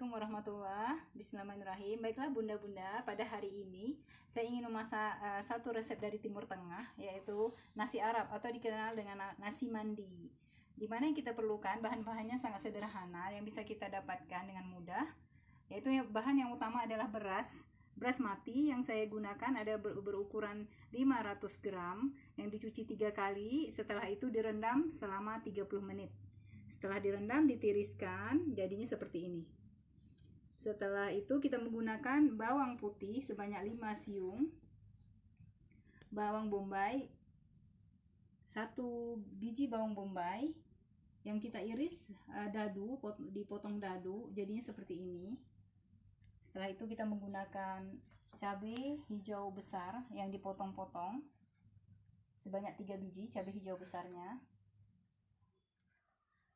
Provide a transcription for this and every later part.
Assalamualaikum warahmatullahi. Bismillahirrahmanirrahim. Baiklah bunda-bunda, pada hari ini saya ingin memasak satu resep dari Timur Tengah, yaitu nasi Arab atau dikenal dengan nasi mandi. Dimana yang kita perlukan bahan-bahannya sangat sederhana yang bisa kita dapatkan dengan mudah, yaitu bahan yang utama adalah beras mati yang saya gunakan ada berukuran 500 gram yang dicuci 3 kali. Setelah itu direndam selama 30 menit. Setelah direndam ditiriskan, jadinya seperti ini. Setelah itu kita menggunakan bawang putih sebanyak 5 siung, bawang bombay 1 biji bawang bombay yang kita iris dadu, dipotong dadu, jadinya seperti ini. Setelah itu kita menggunakan cabai hijau besar yang dipotong-potong sebanyak 3 biji cabai hijau besarnya.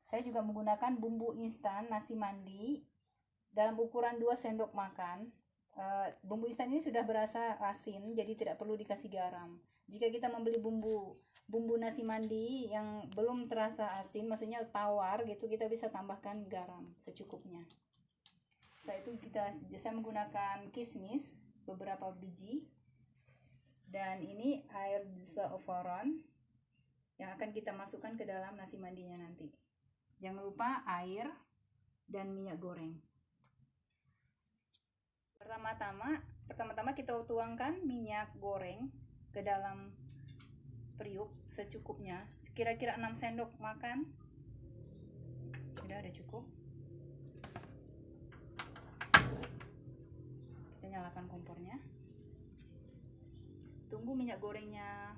Saya juga menggunakan bumbu instan nasi mandi dalam ukuran 2 sendok makan. Bumbu instan ini sudah berasa asin, jadi tidak perlu dikasih garam. Jika kita membeli bumbu nasi mandi yang belum terasa asin, maksudnya tawar gitu, kita bisa tambahkan garam secukupnya. Setelah itu saya menggunakan kismis beberapa biji, dan ini air za'afaran yang akan kita masukkan ke dalam nasi mandinya nanti. Jangan lupa air dan minyak goreng. Pertama-tama kita tuangkan minyak goreng ke dalam periuk secukupnya, kira-kira 6 sendok makan. Sudah ada cukup. Kita nyalakan kompornya. Tunggu minyak gorengnya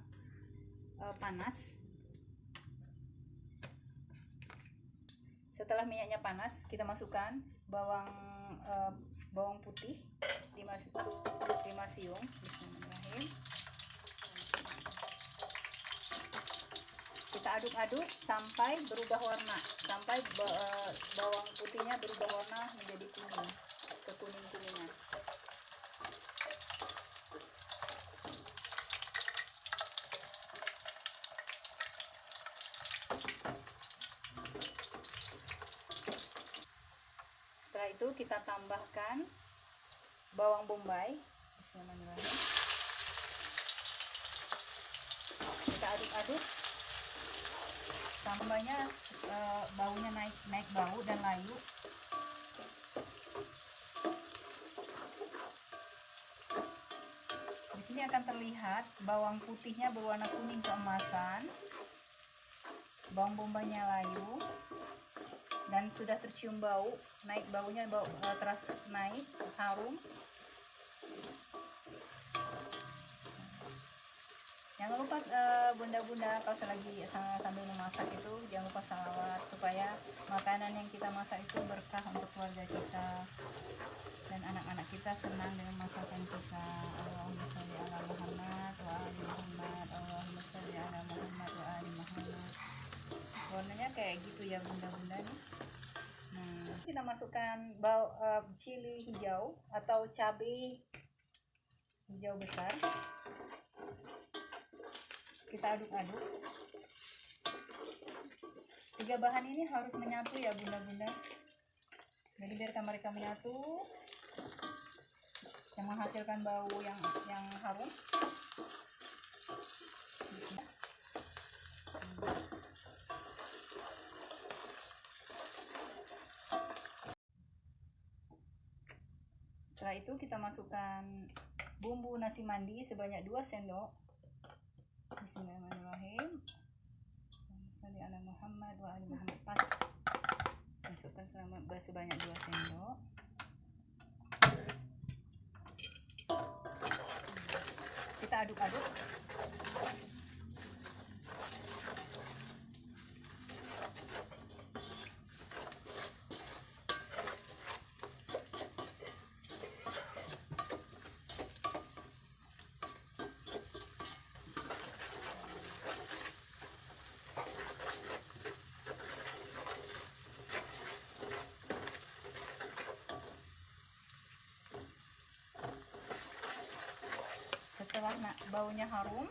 panas. Setelah minyaknya panas, kita masukkan bawang putih 5 siung. Bismillahirrahmanirrahim. Kita aduk-aduk sampai berubah warna, sampai bawang putihnya berubah warna menjadi kuning, kekuning-kuningan. Setelah itu kita tambahkan bawang bombay. Bismillahirrahmanirrahim. Kita aduk-aduk sampainya baunya naik bau dan layu. Di sini akan terlihat bawang putihnya berwarna kuning keemasan, bawang bombaynya layu, dan sudah tercium bau, baunya terasa naik, harum. Jangan lupa bunda-bunda kalau selagi sambil memasak itu jangan lupa salawat, supaya makanan yang kita masak itu berkah untuk keluarga kita dan anak-anak kita senang dengan masakan kita. Allahumma sholli ala Muhammad wa ali Muhammad, Allahumma sholli ala Muhammad wa ali Muhammad. Warnanya kayak gitu ya bunda-bunda nih. Kita masukkan cili hijau atau cabai hijau besar. Kita aduk-aduk. 3 bahan ini harus menyatu ya bunda-bunda. Jadi biarkan mereka menyatu, yang menghasilkan bau yang harum. Setelah itu kita masukkan bumbu nasi mandi sebanyak 2 sendok. Bismillahirrahmanirrahim. Sholli ala Muhammad wa ali Muhammad. Pas. Masukkan sebanyak 2 sendok. Kita aduk-aduk. Setelah baunya harum,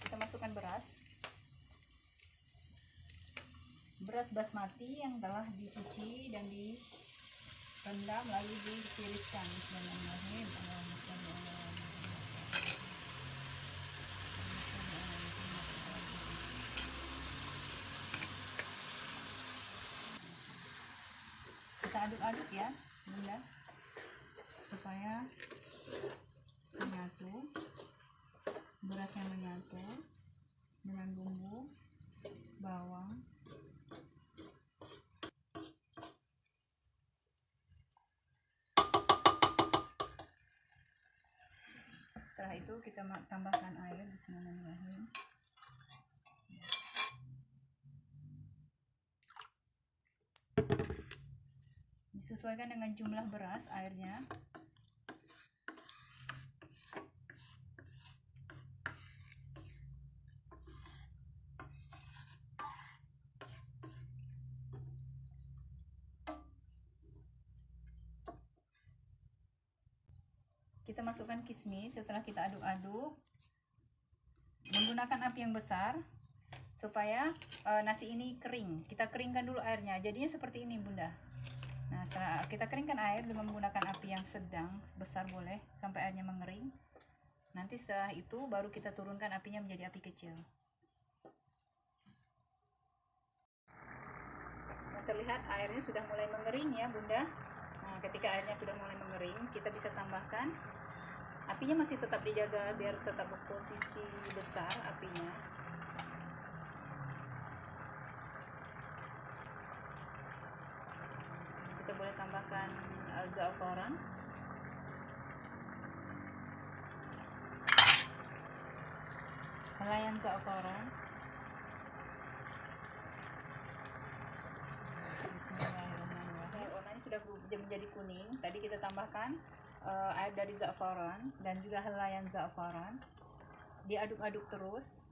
kita masukkan beras beras basmati yang telah dicuci dan direndam lalu ditiriskan. Bismillahirrahmanirrahim. Kita aduk-aduk ya Bunda, supaya menyatu, berasnya menyatu dengan bumbu bawang. Setelah itu kita tambahkan air. Bismillahirrahmanirrahim. Disesuaikan dengan jumlah beras airnya. Kita masukkan kismis. Setelah kita aduk-aduk menggunakan api yang besar supaya nasi ini kering. Kita keringkan dulu airnya, jadinya seperti ini Bunda. Nah, setelah kita keringkan air dengan menggunakan api yang sedang, besar boleh, sampai airnya mengering. Nanti setelah itu baru kita turunkan apinya menjadi api kecil. Nah, terlihat airnya sudah mulai mengering ya Bunda. Nah, ketika airnya sudah mulai mengering, kita bisa tambahkan. Apinya masih tetap dijaga biar tetap berposisi besar apinya. Kita boleh tambahkan za'afaran. Helaian za'afaran. Bismillahirrahmanirrahim. Warnanya sudah menjadi kuning. Tadi kita tambahkan air dari za'afaran dan juga helaian za'afaran. Diaduk-aduk terus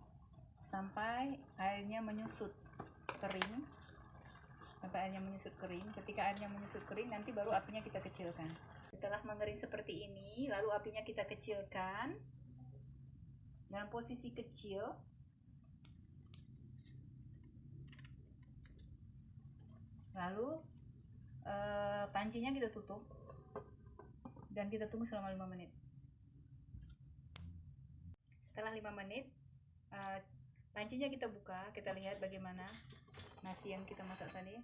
sampai airnya menyusut kering. Ketika airnya menyusut kering, nanti baru apinya kita kecilkan. Setelah mengering seperti ini, lalu apinya kita kecilkan dalam posisi kecil. Lalu pancinya kita tutup dan kita tunggu selama 5 menit. Setelah 5 menit, pancinya kita buka, kita lihat bagaimana nasi yang kita masak tadi.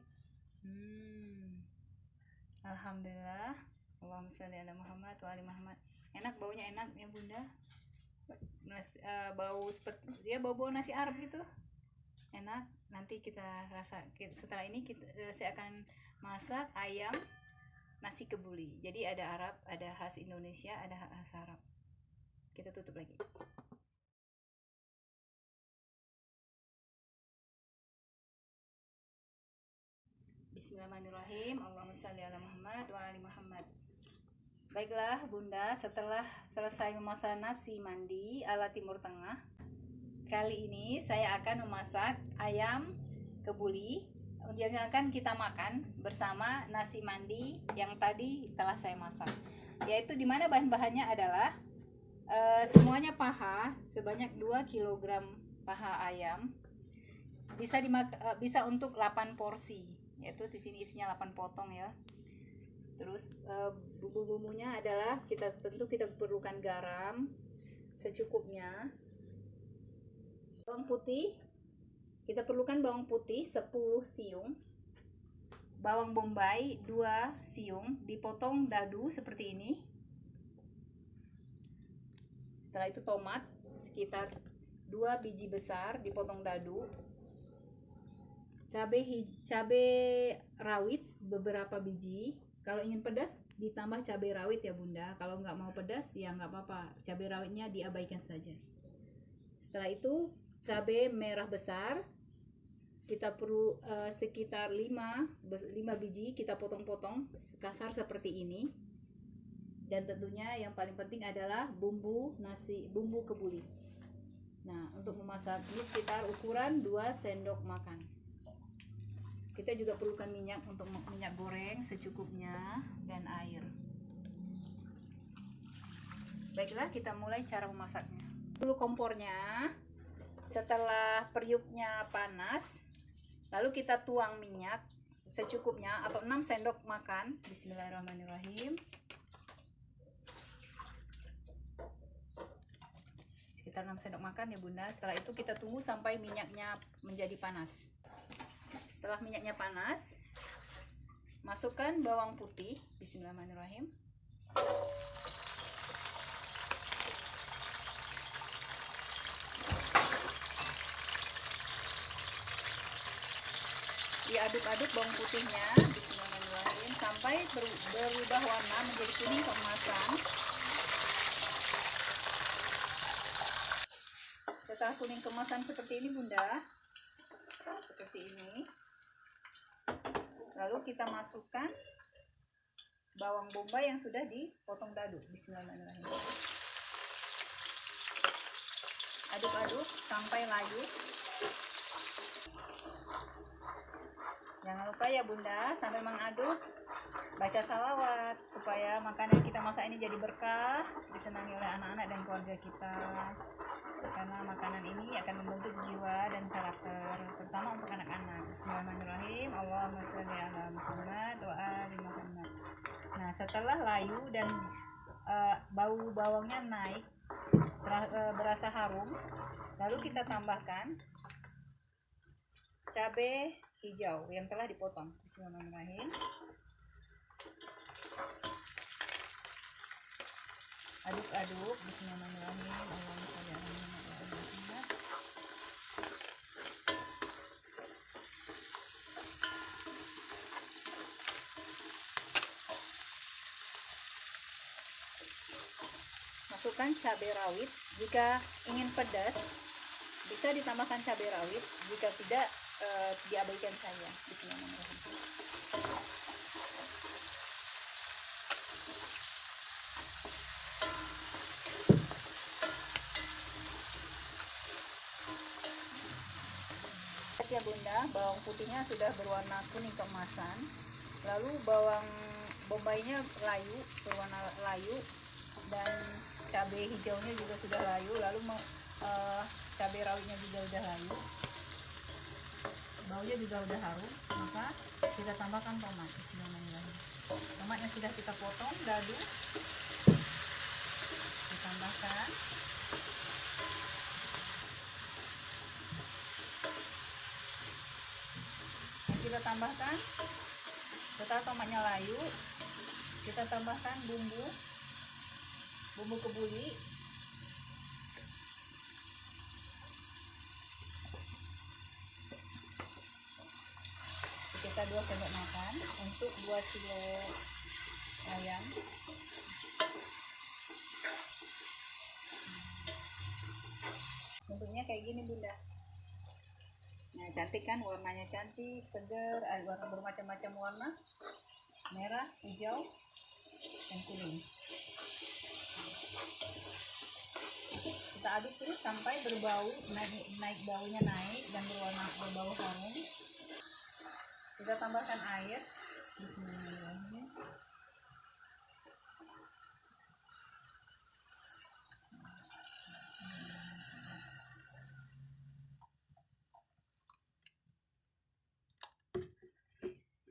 Alhamdulillah. Allahumma sholli ala Muhammad wa ali Muhammad. Enak, baunya enak ya Bunda. Bau seperti dia bau nasi Arab gitu. Enak. Nanti kita rasa. Setelah ini saya akan masak ayam nasi kebuli. Jadi ada Arab, ada khas Indonesia, ada khas Arab. Kita tutup lagi. Bismillahirrahmanirrahim. Allahumma sholli ala Muhammad wa ali Muhammad. Baiklah Bunda, setelah selesai memasak nasi mandi ala Timur Tengah, kali ini saya akan memasak ayam kebuli yang akan kita makan bersama nasi mandi yang tadi telah saya masak. Yaitu dimana bahan-bahannya adalah semuanya paha sebanyak 2 kg paha ayam. Bisa untuk 8 porsi. Yaitu di sini isinya 8 potong ya. Terus bumbu-bumbunya adalah kita perlukan garam secukupnya. Bawang putih, kita perlukan bawang putih 10 siung. Bawang bombay 2 siung, dipotong dadu seperti ini. Setelah itu tomat sekitar 2 biji besar dipotong dadu. Cabai rawit beberapa biji. Kalau ingin pedas ditambah cabai rawit ya Bunda. Kalau nggak mau pedas ya nggak apa-apa, cabai rawitnya diabaikan saja. Setelah itu cabai merah besar kita perlu sekitar 5 biji, kita potong-potong kasar seperti ini. Dan tentunya yang paling penting adalah bumbu kebuli. Nah, untuk memasak ini sekitar ukuran 2 sendok makan. Kita juga perlukan minyak untuk minyak goreng secukupnya dan air. Baiklah, kita mulai cara memasaknya. Dulu kompornya, setelah periuknya panas, Lalu kita tuang minyak secukupnya atau 6 sendok makan. Bismillahirrahmanirrahim. Sekitar 6 sendok makan ya Bunda. Setelah itu kita tunggu sampai minyaknya menjadi panas. Setelah minyaknya panas, masukkan bawang putih. Bismillahirrahmanirrahim. Diaduk-aduk bawang putihnya, bismillahirrahmanirrahim, sampai berubah warna menjadi kuning keemasan. Setelah kuning keemasan seperti ini Bunda, seperti ini, lalu kita masukkan bawang bombay yang sudah dipotong dadu. Bismillahirrahmanirrahim. Aduk-aduk sampai layu. Jangan lupa ya Bunda, sambil mengaduk baca salawat supaya makanan kita masak ini jadi berkah, disenangi oleh anak-anak dan keluarga kita. Karena makanan ini akan membentuk jiwa dan karakter, terutama untuk anak-anak. Bismillahirrahmanirrahim. Allahumma sholli ala Muhammad wa ali Muhammad. Nah, setelah layu dan bau bawangnya naik, berasa harum, lalu kita tambahkan cabai hijau yang telah dipotong. Bismillahirrahmanirrahim. Aduk-aduk. Bismillahirrahmanirrahim. Allahumma sholli ala Muhammad. Masukkan cabai rawit. Jika ingin pedas, bisa ditambahkan cabai rawit. Jika tidak, diabaikan saja. Bismillahirrahmanirrahim. Ya Bunda, bawang putihnya sudah berwarna kuning keemasan, lalu bawang bombaynya layu, berwarna layu, dan cabai hijaunya juga sudah layu, lalu cabai rawitnya juga sudah layu, baunya juga udah harum. Maka kita tambahkan tomat. Bismillahirrahmanirrahim. Tomat yang sudah kita potong dadu ditambahkan. Yang kita tambahkan setelah tomatnya layu, kita tambahkan bumbu kebuli, sekitar 2 sendok makan untuk 2 kilo ayam. Bentuknya kayak gini Bunda. Nah, cantik kan, warnanya cantik, segar, warna bermacam-macam warna, merah, hijau, dan kuning. Kita aduk terus sampai berbau, naik baunya naik dan berbau harum. Kita tambahkan air. Bismillahirrahmanirrahim.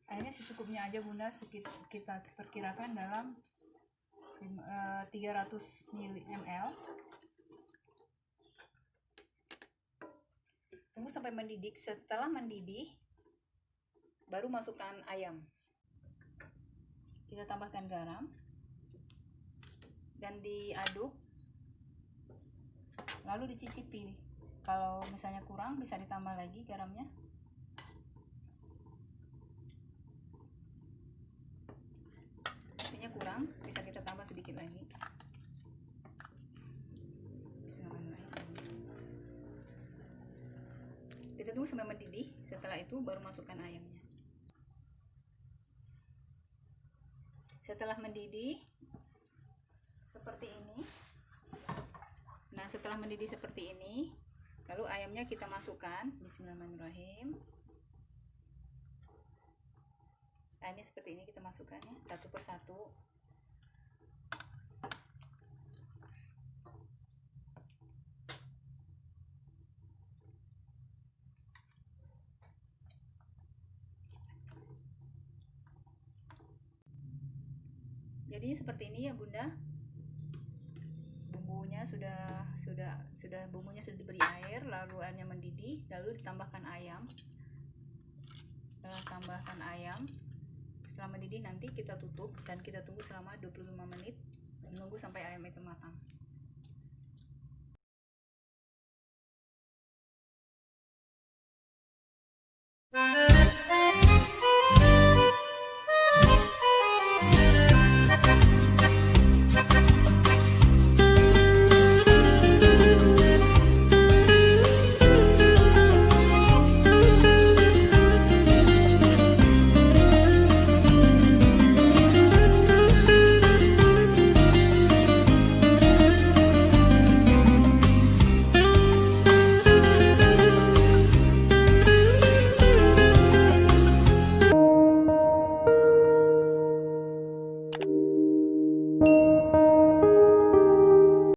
Airnya secukupnya aja Bunda, kita perkirakan dalam 300 ml. Tunggu sampai mendidih. Setelah mendidih, baru masukkan ayam. Kita tambahkan garam dan diaduk, lalu dicicipi. Kalau misalnya kurang, bisa ditambah lagi garamnya. Artinya kurang, bisa kita tambah sedikit lagi. Kita tunggu sampai mendidih. Setelah itu baru masukkan ayamnya. Setelah mendidih seperti ini. Nah, setelah mendidih seperti ini, lalu ayamnya kita masukkan. Bismillahirrahmanirrahim. Ayamnya seperti ini kita masukkan ya, satu persatu. Jadi seperti ini ya Bunda. Bumbunya sudah bumbunya sudah diberi air, lalu airnya mendidih, lalu ditambahkan ayam. Setelah tambahkan ayam, setelah mendidih nanti kita tutup dan kita tunggu selama 25 menit, menunggu sampai ayam itu matang. Thank you.